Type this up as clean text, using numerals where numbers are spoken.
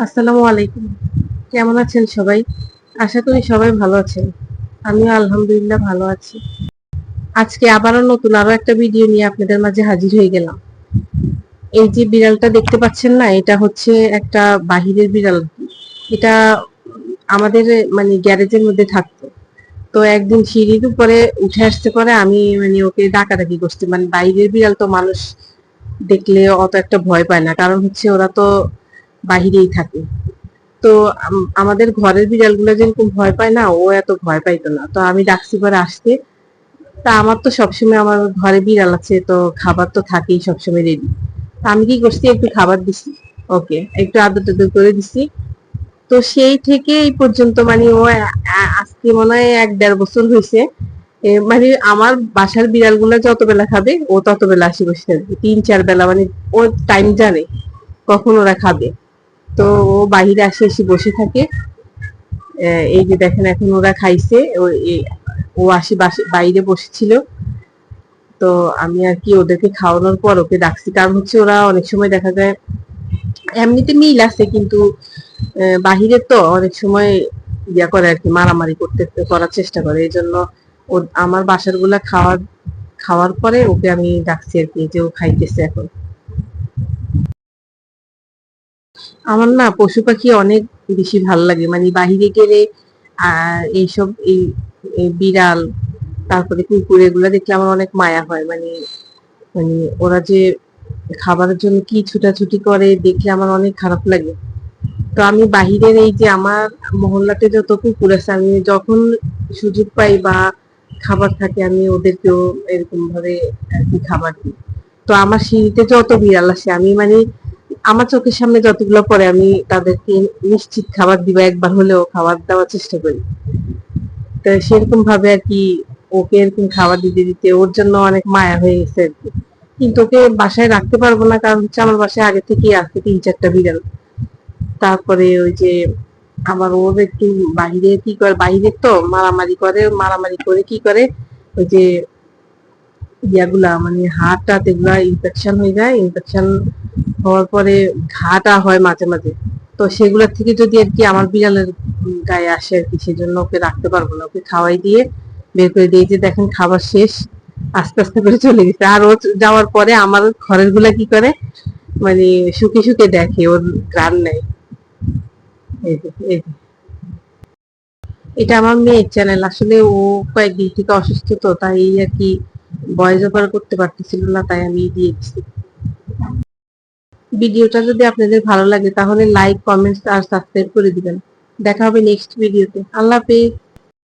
আসসালামু আলাইকুম। কেমন আছেন সবাই? আশা করি সবাই ভালো আছেন। আমিও আলহামদুলিল্লাহ ভালো আছি। আজকে আবারও নতুন আরো একটা ভিডিও নিয়ে আপনাদের মাঝে হাজির হয়ে গেলাম। এই যে বিড়ালটা দেখতে পাচ্ছেন না, এটা হচ্ছে একটা বাহিরের বিড়াল। এটা আমাদের মানে গ্যারেজের মধ্যে থাকতো। তো একদিন সিঁড়ির উপরে উঠে আসতে পরে আমি মানে ওকে ডাকাডাকি করছি। মানে বাইরের বিড়াল তো মানুষ দেখলে অত একটা ভয় পায় না, কারণ হচ্ছে ওরা তো বাহিরেই থাকে। তো আমাদের ঘরের বিড়ালগুলো যেরকম ভয় পায় না, ও এত ভয় পাইতো না। তো আমি ডাকছি পরে আসতে। তা আমার তো সবসময় আমার ঘরে বিড়াল আছে, তো খাবার তো থাকেই সবসময় রেডি। আমি কি করছি, একটু খাবার দিছি, ওকে একটু আদর টাদর করে দিছি। তো সেই থেকে এই পর্যন্ত মানে ও আজকে মনে হয় ১-১.৫ বছর হয়েছে। মানে আমার বাসার বিড়ালগুলো যত বেলা খাবে ও তত বেলা আসি বসে থাকবে, ৩-৪ বেলা, মানে ও টাইম জানে কখন ওরা খাবে। তো ও বাহিরে আসে এসে বসে থাকে। এই যে দেখেন এখন ওরা খাইছে, ও আসি বাইরে বসেছিল। তো আমি আর কি ওদেরকে খাওয়ানোর পর ওকে ডাকছি, কারণ হচ্ছে ওরা অনেক সময় দেখা যায় এমনিতে মিল আছে, কিন্তু বাহিরে তো অনেক সময় ইয়া করে আর কি, মারামারি করার চেষ্টা করে। এই জন্য ও আমার বাসার গুলা খাওয়ার পরে ওকে আমি ডাকছি আর কি, যে ও খাইতেছে এখন। আমার না পশু পাখি অনেক বেশি ভালো লাগে, মানে বাহিরে গেলে এইসব এই বিড়াল, তারপরে কুকুর, এগুলা দেখলে আমার অনেক মায়া হয়। মানে মানে ওরা যে খাবারের জন্য কি ছুটাছুটি করে দেখলে আমার অনেক খারাপ লাগে। তো আমি বাহিরের এই যে আমার মহল্লাতে যত কুকুর আছে, আমি যখন সুযোগ পাই বা খাবার থাকে আমি ওদেরকেও এরকম ভাবে আর কি খাবার দিই। তো আমার সিঁড়িতে যত বিড়াল আসে আমি মানে আমার চোখের সামনে যতগুলো পড়ে আমি তাদেরকে নিশ্চিত খাবার দিবা, একবার হলেও খাবার দেওয়ার চেষ্টা করি। তো সেরকম ভাবে আর কি ওকে এরকম খাবার দিতে দিতে ওর জন্য অনেক মায়া হয়ে গেছে আর কি। কিন্তু ওকে বাসায় রাখতে পারবো না, কারণ হচ্ছে আমার বাসায় আগে থেকেই আছে ৩-৪টা বিড়াল। তারপরে ওই যে আবার ওর একটু বাহিরে কি করে, বাহিরে তো মারামারি করে কি করে, ওই যে ইয়াগুলা মানে হাত টাত এগুলা ইনফেকশন হয়ে যায়। ইনফেকশন হওয়ার পরে ঘাটা হয় মাঝে মাঝে। তো সেগুলোর থেকে যদি আর কি আমার বিড়ালের গায়ে আসে আর কি, সেজন্য ওকে রাখতে পারবো না, ওকে খাওয়াই দিয়ে বের করে দিয়ে, যে দেখেন খাবার শেষ, আস্তে আস্তে করে চলে গেছে। আর ও যাওয়ার পরে আমার ঘরের গুলা কি করে, মানে শুকে শুকে দেখে, ওর ঘ্রাণ নেয়। এই যে এটা আমার মেয়ের চ্যানেল। আসলে ও কয়েকদিন থেকে অসুস্থ, তো তাই আর কি ভয়েস ওভার করতে পারতেছিল না, তাই আমি দিয়ে দিচ্ছি। ভিডিওটা যদি আপনাদের ভালো লাগে তাহলে লাইক, কমেন্টস আর সাবস্ক্রাইব করে দিবেন। দেখা হবে নেক্সট ভিডিওতে। আল্লাহ হাফেজ।